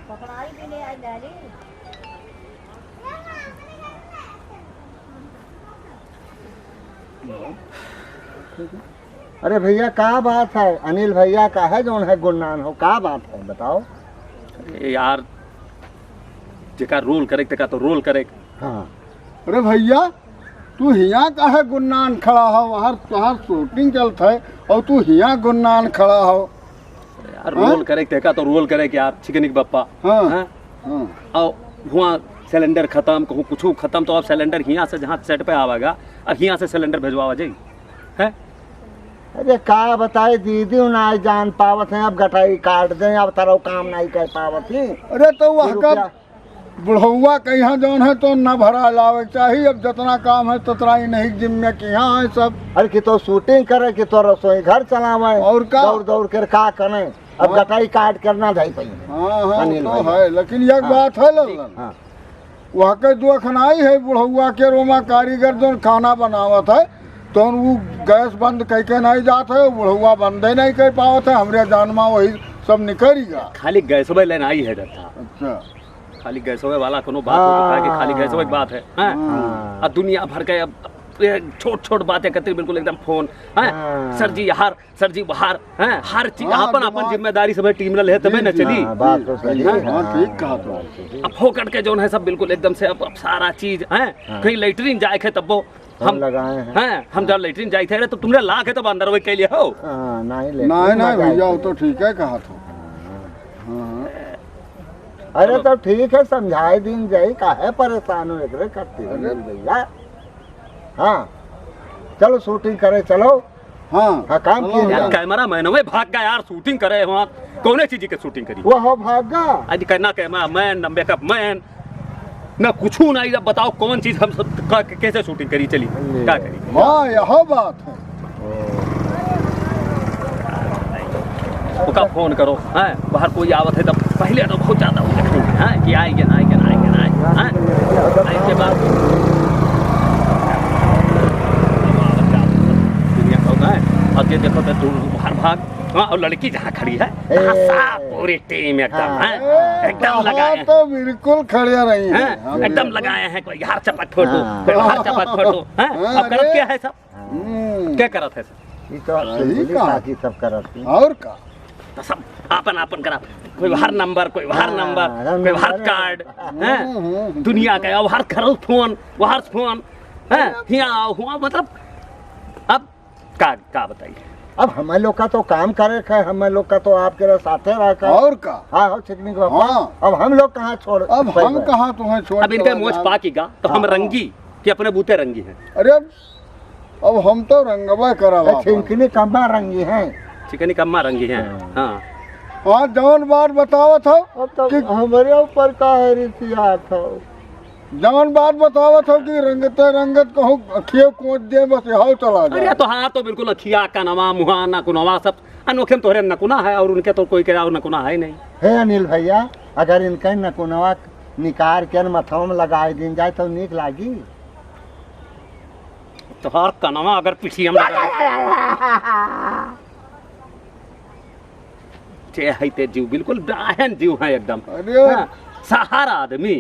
पकड़ाई भी नहीं आई डैडी। अरे भैया क्या बात है, अनिल भैया का है जो है गुणनान हो, क्या बात है बताओ। यार जेका रोल करे तेका तो रोल करे। हाँ अरे भैया तू हिया का है गुन्नान खड़ा हो, वहाँ तुहार शूटिंग चलता है और तू हिया गुन्नान खड़ा हो। यार रोल करे तेका तो रोल करे यार चिकनिक बप्पा। हाँ हाँ? हाँ और वहाँ सिलेंडर खत्म कहूँ कुछ खत्म तो अब सिलेंडर यहाँ से जहाँ सेट पे आवेगा अब यहाँ से सिलेंडर भेजवा जाई है। अरे क्या बताए दीदी ना जान पावत है, अब गटाई काट दें, अब तारा काम नहीं कर पावत ही। अरे तो वह का बुढ़ौआ कहीं जौन है तो न भरा लावे चाहिए, अब जितना काम है उतना ही नहीं जिम्मे की यहाँ है सब। अरे कि तो शूटिंग करे कि तो रसोई घर चलावे और का दौड़ दौड़ कर का करे, अब गटाई काट करना जाई पाई। हाँ हाँ अनिल तो भैया। है, लेकिन एक बात है लल्लन, हाँ वहाँ के दुख नहीं है बुढ़ौआ के रोमा कारीगर जो खाना बनावत है तो वो गैस बंद कह के नहीं जाते है, बुढ़ौआ बंदे नहीं कर पावत है, हमरे जानमा वही सब निकलेगा। खाली गैसवे लेना आई है था। अच्छा खाली गैसवे वाला कोनो बात हो है कि खाली गैसवे की बात है हैं? हाँ। अब दुनिया भर के अब छोट छोट बातें करते बिल्कुल एकदम फोन हैं? हाँ। सर जी यहाँ सर जी बाहर हैं? हर चीज हाँ, अपन अपन दिमाग- जिम्मेदारी सब टीम ले है तबे न चली। हाँ, बात तो सही है। हाँ ठीक कहा तो। अब फोकट के जो है सब बिल्कुल एकदम से अब सारा चीज है कहीं लेटरिन जाए थे तब वो हम लगाए हैं। हैं हम जब लेटरिन जाए थे तो तुमने ला के तब अंदर वही के लिए हो। हाँ, नहीं नहीं भैया वो तो ठीक है कहा तो। हाँ अरे तो ठीक है समझाई दिन जाई, काहे परेशान हो एकरे करती हो अरे भैया। हाँ चलो शूटिंग करे चलो। हाँ हाँ, काम चलो किए यार हाँ। कैमरा मैन वे भाग गया यार शूटिंग करे वहाँ कौन चीज की शूटिंग करी वो हो भागा। आज करना कैमरा मैन न मेकअप मैन न कुछ नहीं। अब बताओ कौन चीज हम कैसे शूटिंग करी चली क्या करी। हाँ यह बात है। उसका फोन करो हैं बाहर कोई आवत है तब पहले तो बहुत ज्यादा वो देखेंगे हैं कि आएंगे आएंगे आएंगे आएंगे इसके बाद दुनिया का होता है। और ये देखो तो बाहर भाग। हाँ और लड़की जहाँ खड़ी है वहाँ साफ पूरी टीम एकदम है एकदम लगाए हैं। तो बिल्कुल खड़े रही हैं? हैं एकदम लगाए हैं कोई यहाँ चपट फोटो हाँ। कोई वहाँ चपट फोटो हैं। हाँ, अब करत क्या है सब क्या करत है सब ये तो सही कहा। ताकि सब करती। और का तो सब अपन अपन करा कोई हर नंबर कोई हर नंबर कोई हर कार्ड हैं दुनिया का अब हर खरो फोन वो हर फोन हैं यहाँ हुआ मतलब अब का बताइए। अब हम लोग का तो काम करे है, हम लोग का तो आपके साथे रहकर। और का हाँ हो चिकनी को हाँ। अब हम लोग कहाँ छोड़ अब हम कहाँ तुम्हें छोड़ अब इनके चला मोच जाएं? पाकीगा तो हम रंगी कि अपने बूते रंगी हैं। अरे अब हम तो रंगवा करा चिंकनी कम्बा रंगी है। चिकनी कम्मा रंगी हैं। हाँ हाँ जवन बात बतावत हो अब तो हमारे ऊपर का है रिसिया था। जवन बात बतावत हो कि रंगते रंगत कहूँ अखियो कोच दे बस यहाँ चला अरे जाए। तो हाँ तो बिल्कुल अखिया का नवा मुहा नकुनवा सब अनोखे में तोहरे नकुना है और उनके तो कोई और नकुना है ही नहीं। हे अनिल भैया अगर इनका नकुनवा निकाल के मथवा में लगाए दिन जाए तो नीक लागी। तो हर कनवा अगर पिछिया में है ते जीव बिल्कुल बहन जीव है एकदम। अरे हाँ, सहारा आदमी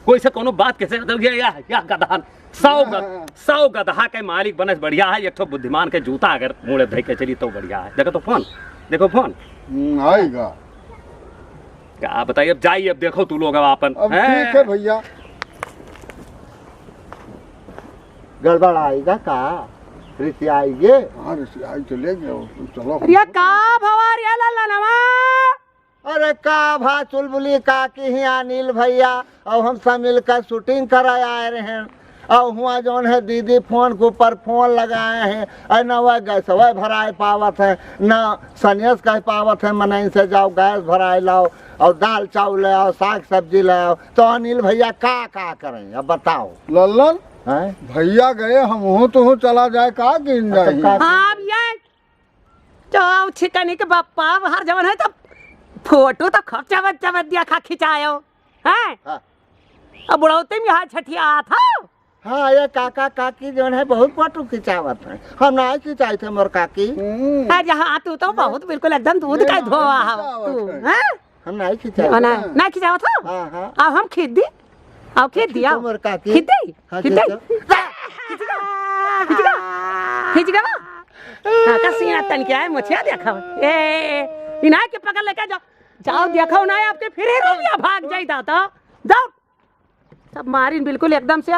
कोई से कोनो बात कैसे मतलब या गधा 100 गधा के मालिक बने बढ़िया है। एक तो बुद्धिमान के जूता अगर मुड़े धई के चली तो बढ़िया है। देखो तो फोन देखो फोन आएगा। क्या बताइए अब जाइए अब देखो तू लोग अब अपन अब ठीक है भैया। गड़बड़ आएगा का रिसिया आएगे। हाँ आई चले गए चलो। अरे का भवार या ला नवा। अरे का भा चुलबुली का की ही अनिल भैया और हम सब मिलकर शूटिंग कराए आए रहे हैं। और हुआ जौन है दीदी फोन के ऊपर फोन लगाए हैं और न वह गैस वह भराए पावत है न सनेस कह पावत है मनई से जाओ गैस भराए लाओ और दाल चावल ले आओ साग सब्जी ले आओ। तो अनिल भैया का करें अब बताओ। लल्लन हैं? भैया गए हम हो तो चला जाए का गिन जाए। हाँ भैया तो चिकनी के बप्पा बाहर जवन है तब फोटो तो खूब चबत दिया खा खिंचायो हैं। हाँ। अब बुढ़ौते में यहाँ छठिया था हाँ ये काका काकी जो है बहुत फोटो खिंचावत है, हम ना खिंचाई थे मोर काकी, अरे हाँ तू तो बहुत बिल्कुल एकदम दूध का धोआ है तू हैं हम नहीं खिंचाई। ना खिंचावा था हाँ हाँ अब हम खींच दी अब खींच दिया मोर काकी खींच दी हाँ, खींच दी खींचो। खींच गया हाँ का सीना तन क्या है मुछिया देखा ए इना के पकड़ लेके जाओ जाओ देखो ना आपके फिर ही रोलिया भाग जाई था तो जाओ सब मारिन बिल्कुल एकदम से